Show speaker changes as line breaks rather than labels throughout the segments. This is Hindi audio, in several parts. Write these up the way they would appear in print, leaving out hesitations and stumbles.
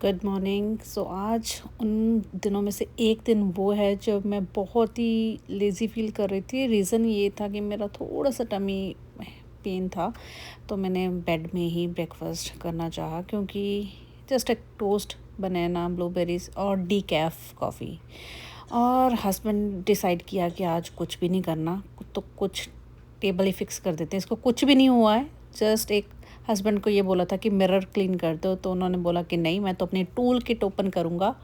Good morning. सो आज उन दिनों में से एक दिन वो है जब मैं बहुत ही लेज़ी फील कर रही थी। रीज़न ये था कि मेरा थोड़ा सा टमी पेन था, तो मैंने बेड में ही ब्रेकफास्ट करना चाहा, क्योंकि जस्ट एक टोस्ट, बनाना, ब्लूबेरीज और डीकैफ कॉफ़ी। और हस्बैंड डिसाइड किया कि आज कुछ भी नहीं करना, तो कुछ टेबल ही फिक्स कर देते हैं। इसको कुछ भी नहीं हुआ है, जस्ट एक हस्बैंड को ये बोला था कि मिरर क्लीन कर दो, तो उन्होंने बोला कि नहीं, मैं तो अपनी टूल किट ओपन करूँगा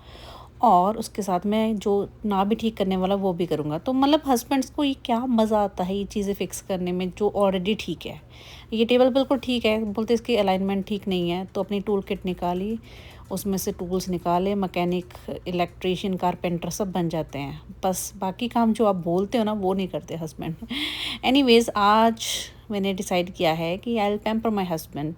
और उसके साथ में जो ना भी ठीक करने वाला वो भी करूँगा। तो मतलब हस्बैंड्स को ये क्या मज़ा आता है ये चीज़ें फ़िक्स करने में जो ऑलरेडी ठीक है। ये टेबल बिल्कुल ठीक है, बोलते इसकी अलाइनमेंट ठीक नहीं है, तो अपनी टूल किट निकाली, उसमें से टूल्स निकाले, मैकेनिक, इलेक्ट्रीशियन, कारपेंटर सब बन जाते हैं। बस बाकी काम जो आप बोलते हो ना वो नहीं करते हस्बैंड। एनीवेज़ आज मैंने डिसाइड किया है कि I will pamper my husband.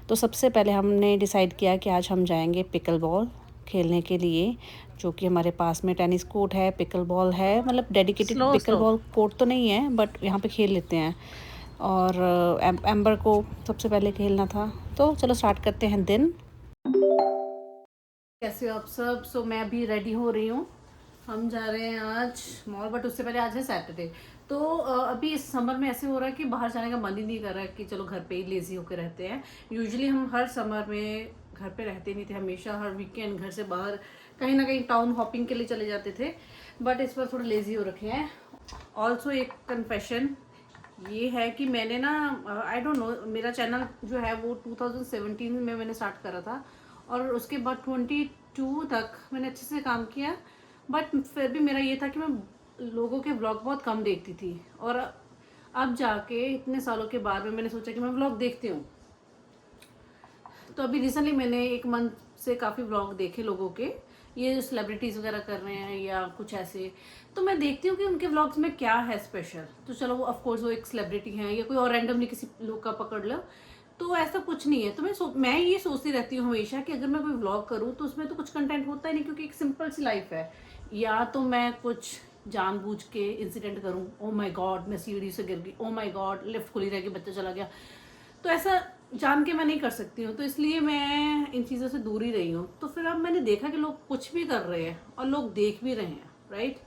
तो सबसे पहले हमने डिसाइड किया कि आज हम जाएंगे पिकल बॉल खेलने के लिए, जो कि हमारे पास में टेनिस कोर्ट है, पिकल बॉल है, मतलब डेडिकेटेड पिकल बॉल कोर्ट तो नहीं है बट यहाँ पे खेल लेते हैं। और एम्बर को सबसे पहले खेलना था, तो चलो स्टार्ट करते हैं दिन। कैसे हो आप सब? सो मैं अभी रेडी हो रही हूँ, हम जा रहे हैं आज मॉल, बट उससे पहले आज है सैटरडे। तो अभी इस समर में ऐसे हो रहा है कि बाहर जाने का मन ही नहीं कर रहा है, कि चलो घर पे ही लेजी होकर रहते हैं। यूजुअली हम हर समर में घर पे रहते नहीं थे, हमेशा हर वीकेंड घर से बाहर कहीं ना कहीं टाउन हॉपिंग के लिए चले जाते थे, बट इस बार थोड़े लेजी हो रखे हैं। ऑल्सो एक कन्फेशन ये है कि मैंने ना, आई डोंट नो, मेरा चैनल जो है वो 2017 में मैंने स्टार्ट करा था, और उसके बाद 22 तक मैंने अच्छे से काम किया, बट फिर भी मेरा ये था कि मैं लोगों के व्लॉग बहुत कम देखती थी। और अब जाके इतने सालों के बाद में मैंने सोचा कि मैं व्लॉग देखती हूँ। तो अभी रिसेंटली मैंने एक मंथ से काफ़ी व्लॉग देखे लोगों के, ये जो सेलिब्रिटीज़ वगैरह कर रहे हैं या कुछ ऐसे, तो मैं देखती हूँ कि उनके व्लॉग्स में क्या है स्पेशल। तो चलो वो ऑफकोर्स वो एक सेलिब्रिटी हैं या कोई और रैंडमली किसी लोग का पकड़ लो, तो ऐसा कुछ नहीं है। तो मैं ये सोचती रहती हूँ हमेशा कि अगर मैं कोई व्लॉग करूँ तो उसमें तो कुछ कंटेंट होता ही नहीं, क्योंकि एक सिंपल सी लाइफ है। या तो मैं कुछ जानबूझ के इंसिडेंट करूँ, ओ माय गॉड मैं सीढ़ी से गिर गई, ओ माय गॉड लिफ्ट खुली रह गई, बच्चा चला गया, तो ऐसा जान के मैं नहीं कर सकती हूँ। तो इसलिए मैं इन चीज़ों से दूर ही रही हूँ। तो फिर अब मैंने देखा कि लोग कुछ भी कर रहे हैं और लोग देख भी रहे हैं, राइट।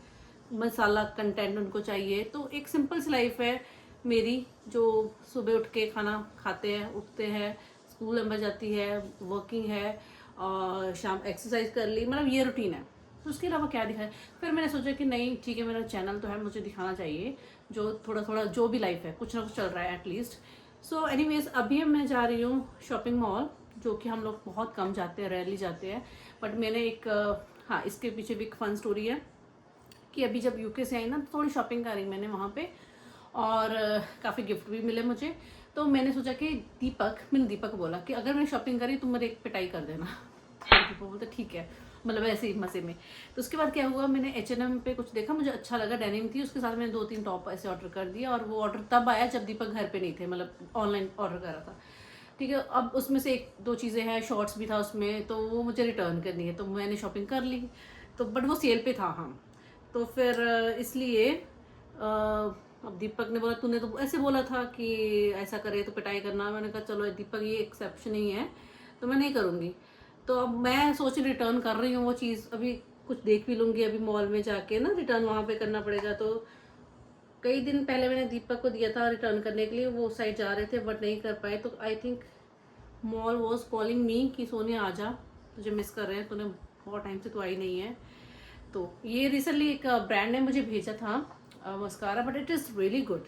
मसाला कंटेंट उनको चाहिए, तो एक सिंपल सी लाइफ है मेरी, जो सुबह उठ के खाना खाते हैं, उठते हैं, स्कूल में जाती है, वर्किंग है, और शाम एक्सरसाइज कर ली, मतलब ये रूटीन है। तो उसके अलावा क्या दिखाए? फिर मैंने सोचा कि नहीं ठीक है, मेरा चैनल तो है, मुझे दिखाना चाहिए जो थोड़ा थोड़ा जो भी लाइफ है, कुछ ना कुछ चल रहा है एटलीस्ट। सो एनीवेज अभी मैं जा रही हूँ शॉपिंग मॉल, जो कि हम लोग बहुत कम जाते हैं, रेयरली जाते हैं। बट मैंने एक हाँ, इसके पीछे भी एक फन स्टोरी है कि अभी जब यूके से आई ना, तो थोड़ी शॉपिंग करी मैंने वहाँ पे, और काफ़ी गिफ्ट भी मिले मुझे। तो मैंने सोचा कि मैंने दीपक को बोला कि अगर मैंने शॉपिंग करी तुम मेरे एक पिटाई कर देना। तो दीपक बोलते ठीक है, मतलब ऐसे ही मजे में। तो उसके बाद क्या हुआ, मैंने H&M पे कुछ देखा, मुझे अच्छा लगा, डेनिम थी, उसके साथ मैंने 2-3 टॉप ऐसे ऑर्डर कर दिया, और वो ऑर्डर तब आया जब दीपक घर पे नहीं थे, मतलब ऑनलाइन ऑर्डर करा था। ठीक है, अब उसमें से 1-2 चीज़ें हैं, शॉर्ट्स भी था उसमें, तो वो मुझे रिटर्न करनी है, तो मैंने शॉपिंग कर ली। तो बट वो सेल पे था, हाँ। तो फिर इसलिए अब दीपक ने बोला तूने तो ऐसे बोला था कि ऐसा करे तो पिटाई करना। मैंने कहा चलो दीपक ये एक्सेप्शन ही है, तो मैं नहीं करूँगी। तो अब मैं सोच रिटर्न कर रही हूँ वो चीज़, अभी कुछ देख भी लूँगी, अभी मॉल में जाके ना रिटर्न वहाँ पे करना पड़ेगा। तो कई दिन पहले मैंने दीपक को दिया था रिटर्न करने के लिए, वो साइड जा रहे थे बट नहीं कर पाए। तो I think mall was calling me कि सोनिया आ जा, तुझे मिस कर रहे हैं, तूने बहुत टाइम से तू आई नहीं है। तो ये रिसेंटली एक ब्रांड ने मुझे भेजा था mascara, but it is really good.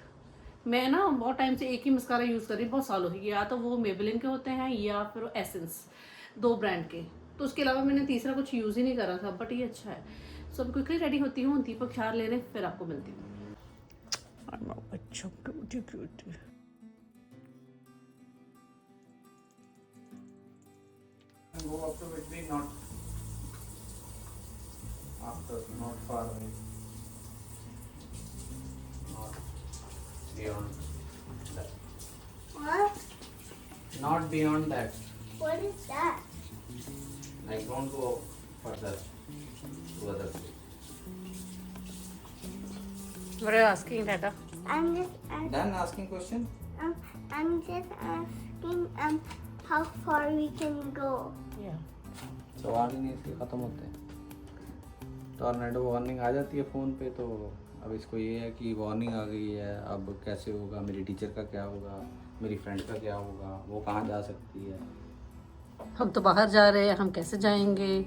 मैं ना बहुत टाइम से एक ही मस्कारा यूज़ कर रही हूँ, बहुत सालों से, या तो वो मेबेलिन के होते हैं या फिर एसेंस, 2 ब्रांड के। तो उसके अलावा मैंने तीसरा कुछ यूज़ ही नहीं करा था, बट ये अच्छा है। सो अब क्विकली रेडी होती हूँ, दीपक चार लेने, फिर आपको मिलती हूँ। अच्छा cutie cutie.
Go up to between, not after, not far away, not beyond that.
What?
Not beyond that.
What is that?
Like don't go further to other place.
What are you asking, Dada?
I'm just asking.
Done asking question?
I'm just asking. How far we can go?
Yeah.
सवाल ही नहीं इसके ख़त्म होते। टॉर्नेडो वार्निंग आ जाती है फ़ोन पे, तो अब इसको ये है कि वार्निंग आ गई है, अब कैसे होगा, मेरी टीचर का क्या होगा, मेरी फ्रेंड का क्या होगा, वो कहाँ जा सकती है।
हम तो बाहर जा रहे हैं, हम कैसे जाएंगे।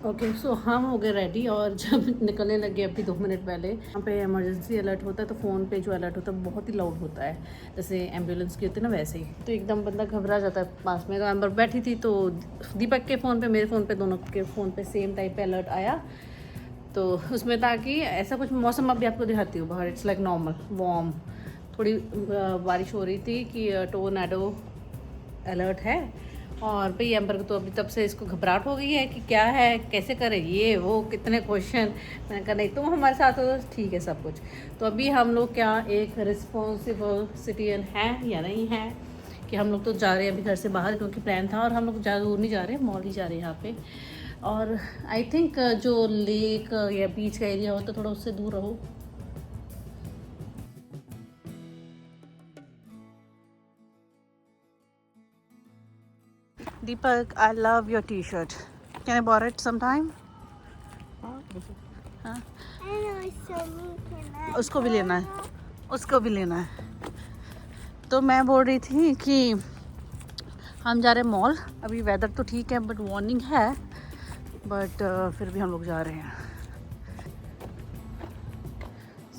ओके सो हम हो गए रेडी और जब निकलने लगे अभी 2 मिनट पहले, यहाँ पे इमरजेंसी अलर्ट होता है तो फ़ोन पे जो अलर्ट होता है बहुत ही लाउड होता है, जैसे एम्बुलेंस की होती है ना वैसे ही, तो एकदम बंदा घबरा जाता है। पास में तो एम्बर बैठी थी तो दीपक के फ़ोन पे, मेरे फ़ोन पे, दोनों के फ़ोन पे सेम टाइप पे अलर्ट आया। तो उसमें था कि ऐसा कुछ मौसम अभी आपको दिखाती हूँ बाहर, इट्स लाइक नॉर्मल वार्म, थोड़ी बारिश हो रही थी कि टोर्नेडो अलर्ट है। और भाई एम्बर को तो अभी तब से इसको घबराहट हो गई है कि क्या है, कैसे करें, ये वो कितने क्वेश्चन। मैंने कहा नहीं तुम हमारे साथ हो तो ठीक है सब कुछ। तो अभी हम लोग क्या एक रिस्पॉन्सिबल सिटीजन हैं या नहीं है कि हम लोग तो जा रहे हैं अभी घर से बाहर, क्योंकि प्लान था, और हम लोग ज़्यादा दूर नहीं जा रहे, मॉल ही जा रहे हैं यहाँ पे। और आई थिंक जो लेक या बीच का एरिया हो तो थोड़ा उससे दूर रहो। Deepak, I love your t-shirt. Can I borrow it sometime? हाँ,
I know something can I
उसको भी लेना है, उसको भी लेना है। तो मैं बोल रही थी कि हम जा रहे हैं मॉल। अभी वेदर तो ठीक है बट वार्निंग है, बट फिर भी हम लोग जा रहे हैं।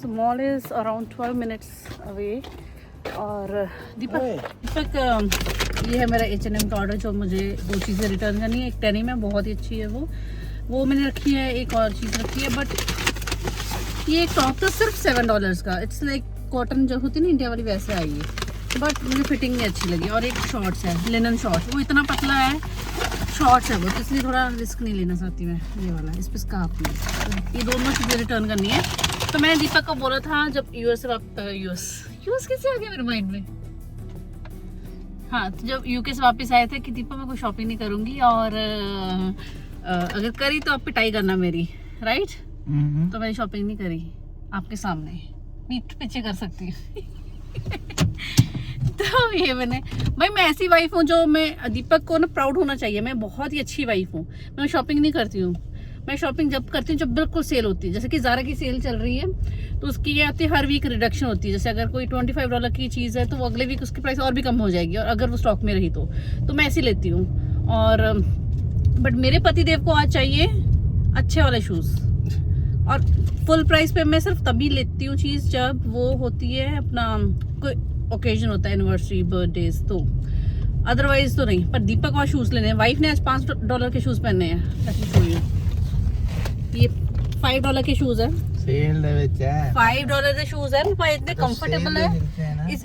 So mall is around 12 minutes away. और दीपक ये है मेरा H&M का ऑर्डर, जो मुझे 2 चीज़ें रिटर्न करनी है। एक टेनिम है, बहुत ही अच्छी है वो मैंने रखी है, एक और चीज़ रखी है, बट ये एक टॉप था सिर्फ $7 का। इट्स लाइक कॉटन जो होती है ना इंडिया वाली, वैसे आई है, बट मुझे फिटिंग नहीं अच्छी लगी। और एक शॉर्ट्स है, लिनन शॉर्ट्स, वो इतना पतला है, शॉर्ट्स है वो, तो इसलिए थोड़ा रिस्क नहीं लेना चाहती मैं। ये वाला इस पर स्कार्फ नहीं, ये दोनों चीज़ें रिटर्न करनी है। तो मैंने दीपक को बोला था जब यूएस कैसे आ गया मेरे माइंड में, हाँ, तो जब यूके से वापस आए थे कि दीपक मैं कोई शॉपिंग नहीं करूँगी, और अगर करी तो आप पिटाई करना मेरी, राइट। तो मैंने शॉपिंग नहीं करी, आपके सामने पीठ पीछे कर सकती हूँ। तो ये मैं ऐसी वाइफ हूँ जो, मैं दीपक को ना प्राउड होना चाहिए, मैं बहुत ही अच्छी वाइफ हूँ। मैं शॉपिंग नहीं करती हूँ, मैं शॉपिंग जब करती हूँ जब बिल्कुल सेल होती है, जैसे कि ज़ारा की सेल चल रही है तो उसकी ये आती है हर वीक रिडक्शन होती है। जैसे अगर कोई $25 की चीज़ है तो वो अगले वीक उसकी प्राइस और भी कम हो जाएगी, और अगर वो स्टॉक में रही तो मैं ऐसी लेती हूँ। और बट मेरे पतिदेव को आज चाहिए अच्छे वाले शूज़, और फुल प्राइस पे मैं सिर्फ तभी लेती हूँ चीज़ जब वो होती है अपना कोई ओकेजन होता है, एनिवर्सरी, बर्थडेज, तो अदरवाइज तो नहीं। पर दीपक को शूज़ लेने हैं, वाइफ ने आज $5 के शूज़ पहने हैं। ये $5 के शूज़ है,
सेल दे विच है,
$5 के शूज़ है, पर इतने कंफर्टेबल है।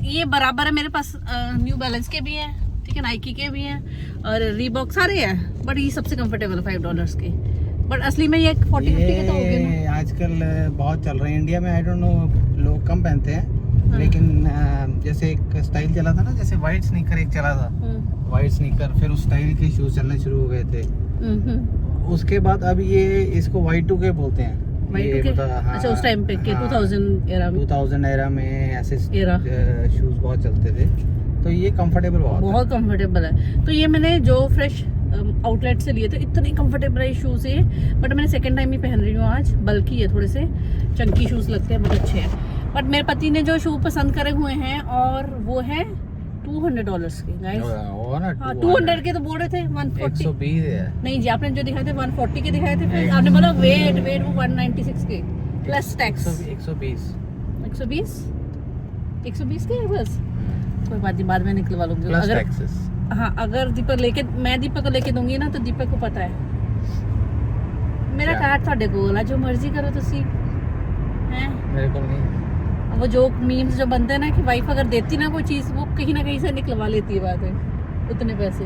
ये बराबर है, मेरे पास न्यू बैलेंस के भी हैं, ठीक है, नाइकी के भी हैं, और रीबॉक सारे हैं, बट ये सबसे कंफर्टेबल है $5 के। बट असली में ये 40-50 के तो हो गए ना।
आजकल बहुत चल रहे हैं इंडिया में, आई डोंट नो, लोग कम पहनते हैं, लेकिन जैसे एक स्टाइल चला था ना, जैसे वाइट स्नीकर एक चला था, वाइट स्नीकर, फिर उस स्टाइल के शूज चलने शुरू हो गए थे। उसके बाद अब ये इसको Y2K बोलते हैं।
Y2K?
हाँ,
अच्छा, उस टाइम पे के 2000
एरा में ऐसे शूज बहुत चलते थे, तो ये कंफर्टेबल बहुत
कंफर्टेबल है। तो ये मैंने जो फ्रेश आउटलेट से लिए थे, इतने कंफर्टेबल है शूज़ ये, बट मैंने सेकंड टाइम ही पहन रही हूँ आज। बल्कि ये थोड़े से चंकी शूज़ लगते हैं, बहुत अच्छे हैं। बट मेरे पति ने जो शू पसंद करे हुए हैं, और वो है $200 के, गाइस। हाँ, 200 के तो बोल रहे थे, 140
120 है।
नहीं जी, आपने जो दिखाए थे 140 के दिखाए थे, फिर आपने बोला वेट वो 196 के प्लस टैक्स। 120 के बस, कोई बात नहीं, बाद में निकलवा लूंगी अगर। हाँ, अगर मैं दीपक को लेके दूंगी ना, तो दीपक को पता है मेरा कार्ड ਤੁਹਾਡੇ ਕੋਲ ਆ, जो मर्जी करो तुसी हैं,
मेरे को नहीं।
वो जो मीम्स जो बनते हैं ना कि वाइफ अगर देती ना कोई चीज़, वो कहीं ना कहीं से निकलवा लेती है, बात है उतने पैसे।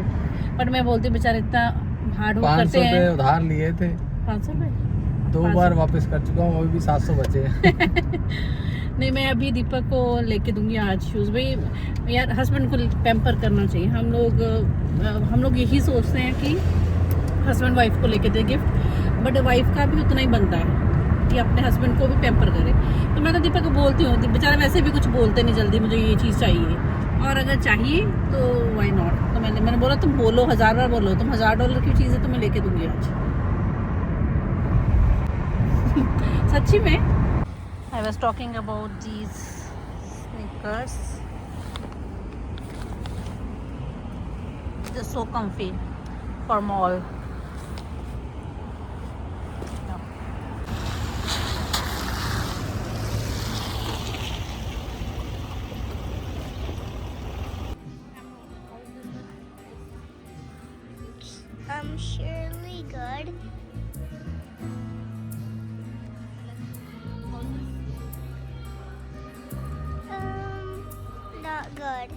बट मैं बोलती हूँ बेचारे इतना हार्ड वर्क करते हैं।
500 उधार लिए थे,
500 रुपये
2 बार वापस कर चुका हूँ, वो भी 700 बचे हैं।
नहीं, मैं अभी दीपक को लेके दूंगी आज शूज़। भाई यार, हस्बैंड को पैम्पर करना चाहिए। हम लोग यही सोचते हैं कि हस्बैंड वाइफ को लेके दे गिफ्ट, बट वाइफ का भी उतना ही बनता है कि अपने हस्बैंड को भी पैम्पर करे। तो मैं तो दीपक को बोलती हूँ, बेचारा वैसे भी कुछ बोलते नहीं जल्दी, मुझे ये चीज़ चाहिए, और अगर चाहिए तो वाई नॉट। तो मैंने बोला तुम बोलो, 1000 बार बोलो, तुम $1000 की चीज़ है तो मैं लेके दूंगी आज। सच्ची में। I was talking about these sneakers, just so comfy for mall.
Surely good. Not good.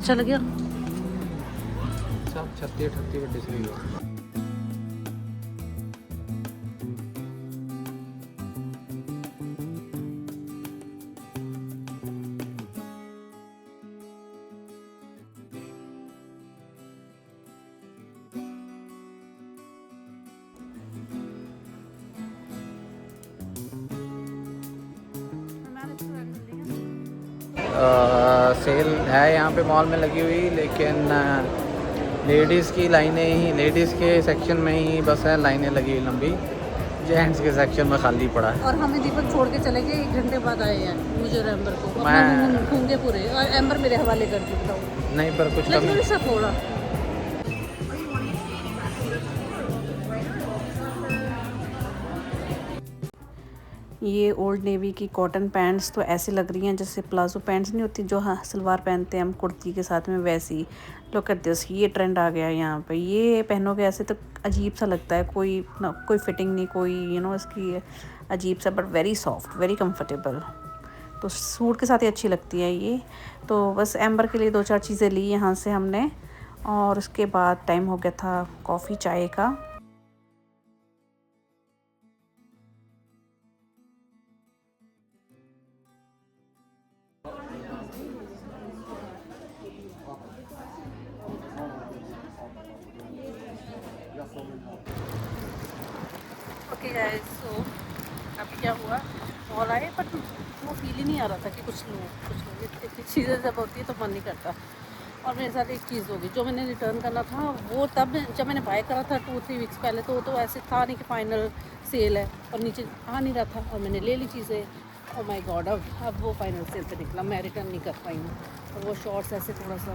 चल गया।
सब 36-38 ਵੱਡੇ ਸਰੀਰ सेल है यहाँ पे मॉल में लगी हुई, लेकिन लेडीज़ की लाइनें ही, लेडीज़ के सेक्शन में ही बस है लाइनें लगी हुई लंबी, जेंट्स के सेक्शन में खाली पड़ा है।
और हमें दीपक छोड़ के चले गए, 1 घंटे बाद आए हैं मुझे और एम्बर को।
मैं
घूंगे पूरे, और एम्बर मेरे हवाले कर दी। बताओ
नहीं, पर कुछ
लेकिन सब हो रहा। ये ओल्ड नेवी की कॉटन पैंट्स तो ऐसे लग रही हैं जैसे प्लाजो पैंट्स नहीं होती जो, हाँ, सलवार पहनते हैं हम कुर्ती के साथ में, वैसी। लुक एट दिस, ये ट्रेंड आ गया है यहाँ पे। ये पहनोगे ऐसे तो अजीब सा लगता है, कोई ना कोई फिटिंग नहीं, कोई इसकी अजीब सा, but very soft, very comfortable. तो सूट के साथ ही अच्छी लगती है ये। तो बस एम्बर के लिए 2-4 चीज़ें ली यहाँ से हमने, और उसके बाद टाइम हो गया था कॉफ़ी चाय का। ओके गाइस, सो अभी क्या हुआ, मॉल आए बट वो फील ही नहीं आ रहा था कि कुछ लूँ। इतनी चीज़ें जब होती है तो मन नहीं करता। और मेरे साथ एक चीज़ होगी, जो मैंने रिटर्न करना था वो तब जब मैंने बाय करा था 2-3 वीक्स पहले, तो ऐसे था नहीं कि फ़ाइनल सेल है, और नीचे आ नहीं रहा था, और मैंने ले ली चीज़ें। ओ माय गॉड, अब वो फाइनल सेल पे निकला, मैं रिटर्न नहीं कर पाई हूँ। और वो शॉर्ट्स ऐसे थोड़ा सा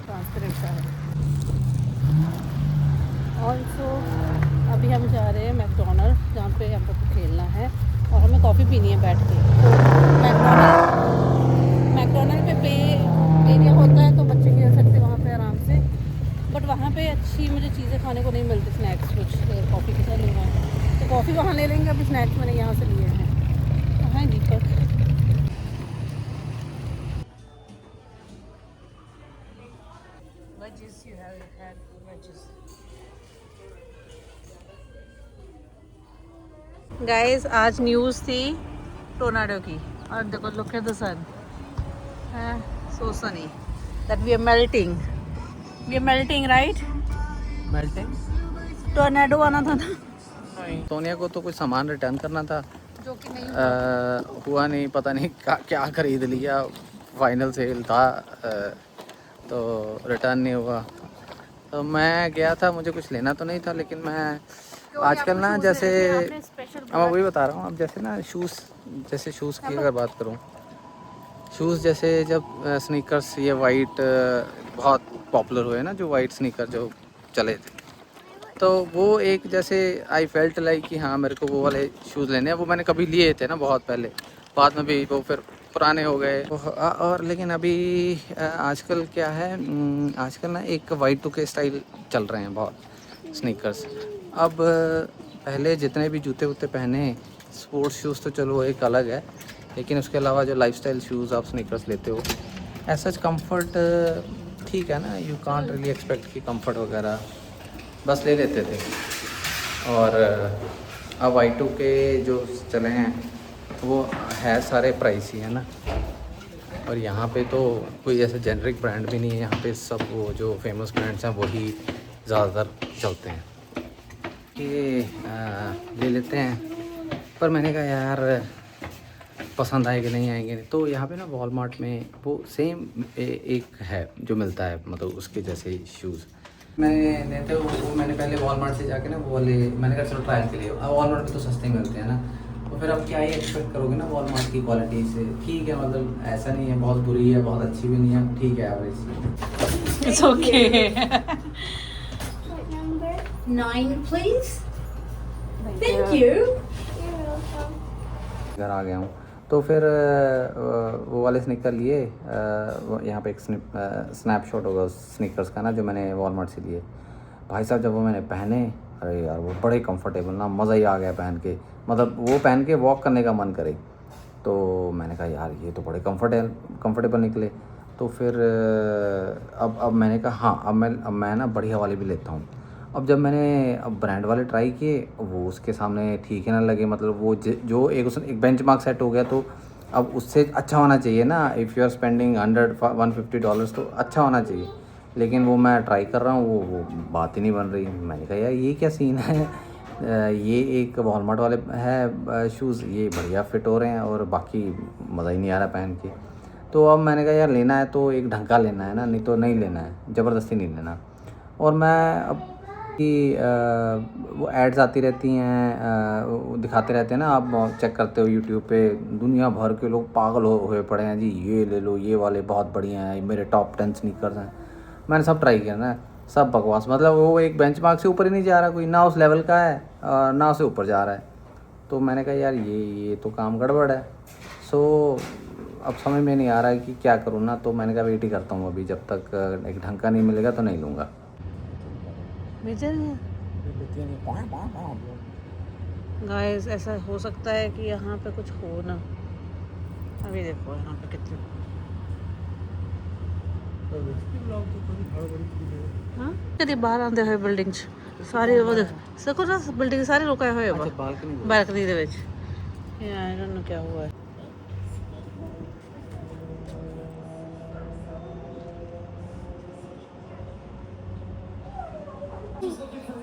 ट्रांसपेरेंट सा है। ऑल्सो अभी हम जा रहे हैं मैकडोनल्ड, जहाँ पे हम लोग को खेलना है और हमें कॉफ़ी पीनी है बैठ के। मैकडोनल्ड पे प्ले एरिया होता है तो बच्चे खेल सकते वहाँ पे आराम से, बट वहाँ पे अच्छी मुझे चीज़ें खाने को नहीं मिलती, स्नैक्स कुछ कॉफ़ी के साथ लेना है तो कॉफ़ी वहाँ ले लेंगे। अभी स्नैक्स मैंने यहाँ से लिए हैं। हाँ दीपक, गाइस आज न्यूज़ थी टोर्नाडो की, और देखो look at the sun, so sunny that we are melting right.
Melting
tornado आना था ना।
सोनिया को तो कुछ सामान रिटर्न करना था,
जो कि नहीं
हुआ नहीं, पता नहीं क्या खरीद लिया, फाइनल सेल था तो रिटर्न नहीं हुआ। तो मैं गया था, मुझे कुछ लेना तो नहीं था, लेकिन मैं आजकल ना जैसे मैं वही बता रहा हूँ, अब जैसे ना शूज़ की अगर बात करूँ, शूज़ जैसे जब स्नीकर्स ये वाइट बहुत पॉपुलर हुए ना, जो वाइट स्नीकर जो चले थे, तो वो एक जैसे आई फेल्ट लाइक कि हाँ मेरे को वो वाले शूज़ लेने हैं। वो मैंने कभी लिए थे ना बहुत पहले, बाद में भी वो फिर पुराने हो गए। और लेकिन अभी आजकल क्या है, आजकल ना एक Y2K स्टाइल चल रहे हैं बहुत स्नीकर्स। अब पहले जितने भी जूते वूते पहने, स्पोर्ट्स शूज़ तो चलो एक अलग है, लेकिन उसके अलावा जो लाइफस्टाइल शूज़ आप स्नीकर्स लेते हो, ऐसा कंफर्ट ठीक है ना, यू कांट रियली एक्सपेक्ट कि कंफर्ट वगैरह, बस ले लेते थे। और अब Y2K जो चले हैं वो है सारे प्राइसी है ना, और यहाँ पे तो कोई ऐसा जेनरिक ब्रांड भी नहीं है, यहाँ पे सब वो जो फेमस ब्रांड्स हैं वही ज़्यादातर चलते हैं कि ले लेते हैं। पर मैंने कहा यार पसंद आएंगे नहीं आएंगे। तो यहाँ पे ना वॉलमार्ट में वो सेम एक है जो मिलता है, मतलब उसके जैसे ही शूज़ मैंने लेते वो मैंने पहले वॉलमार्ट से जाके ना वो वाले मैंने कहा चलो ट्रायल के लिए। अब वॉलमार्ट में तो सस्ते मिलते हैं ना, तो फिर अब क्या ही एक्सपेक्ट करोगे ना वॉलमार्ट की क्वालिटी से। ठीक है, मतलब ऐसा नहीं है बहुत बुरी है बहुत अच्छी भी नहीं है, ठीक है average.
It's okay.
What number?
9 please. Thank you.
You're welcome.
घर आ गया हूँ तो फिर वो वाले स्निकर लिए। यहाँ पे एक स्नैपशॉट होगा उस स्निकर्स का ना जो मैंने वॉलमार्ट से लिए। भाई साहब जब वो मैंने पहने, अरे यार वो बड़े कंफर्टेबल ना, मज़ा ही आ गया पहन के। मतलब वो पहन के वॉक करने का मन करे। तो मैंने कहा यार ये तो बड़े कंफर्टेबल निकले। तो फिर अब मैंने कहा हाँ अब मैं ना बढ़िया वाले भी लेता हूँ। अब जब मैंने अब ब्रांड वाले ट्राई किए वो उसके सामने ठीक ही ना लगे। मतलब वो जो एक बेंचमार्क सेट हो गया, तो अब उससे अच्छा होना चाहिए ना। इफ़ यू आर स्पेंडिंग $150 तो अच्छा होना चाहिए। लेकिन वो मैं ट्राई कर रहा हूँ वो बात ही नहीं बन रही। मैंने कहा यार ये क्या सीन है। ये एक वॉलमार्ट वाले है शूज़, ये बढ़िया फिट हो रहे हैं और बाकी मज़ा ही नहीं आ रहा पहन के। तो अब मैंने कहा यार लेना है तो एक ढंग का लेना है ना, नहीं तो नहीं लेना है, ज़बरदस्ती नहीं लेना। और मैं अब कि वो एड्स आती रहती हैं, दिखाते रहते हैं ना, आप चेक करते हो यूट्यूब पे, दुनिया भर के लोग पागल हुए पड़े हैं जी, ये ले लो ये वाले बहुत बढ़िया हैं, मेरे टॉप 10 स्नीकर्स हैं। मैंने सब ट्राई किया ना, सब बकवास। मतलब वो एक बेंचमार्क से ऊपर ही नहीं जा रहा कोई, ना उस लेवल का है और ना उससे ऊपर जा रहा है। तो मैंने कहा यार ये तो काम गड़बड़ है। सो अब समझ में नहीं आ रहा है कि क्या करूँ ना। तो मैंने कहा वेट ही करता हूँ अभी, जब तक एक ढंग का नहीं मिलेगा तो नहीं लूँगा।
गाइस ऐसा हो सकता है कि यहाँ पे कुछ हो ना। अभी देखो यहाँ पे कितने हाँ कभी बाहर आते हुए बिल्डिंग सारे वो देखो ना, बिल्डिंग सारे रुकाए हुए balcony they which. I don't know क्या हुआ है।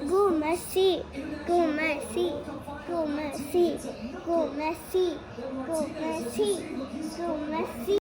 Go Messi, go Messi, go Messi, go Messi, go Messi, go Messi.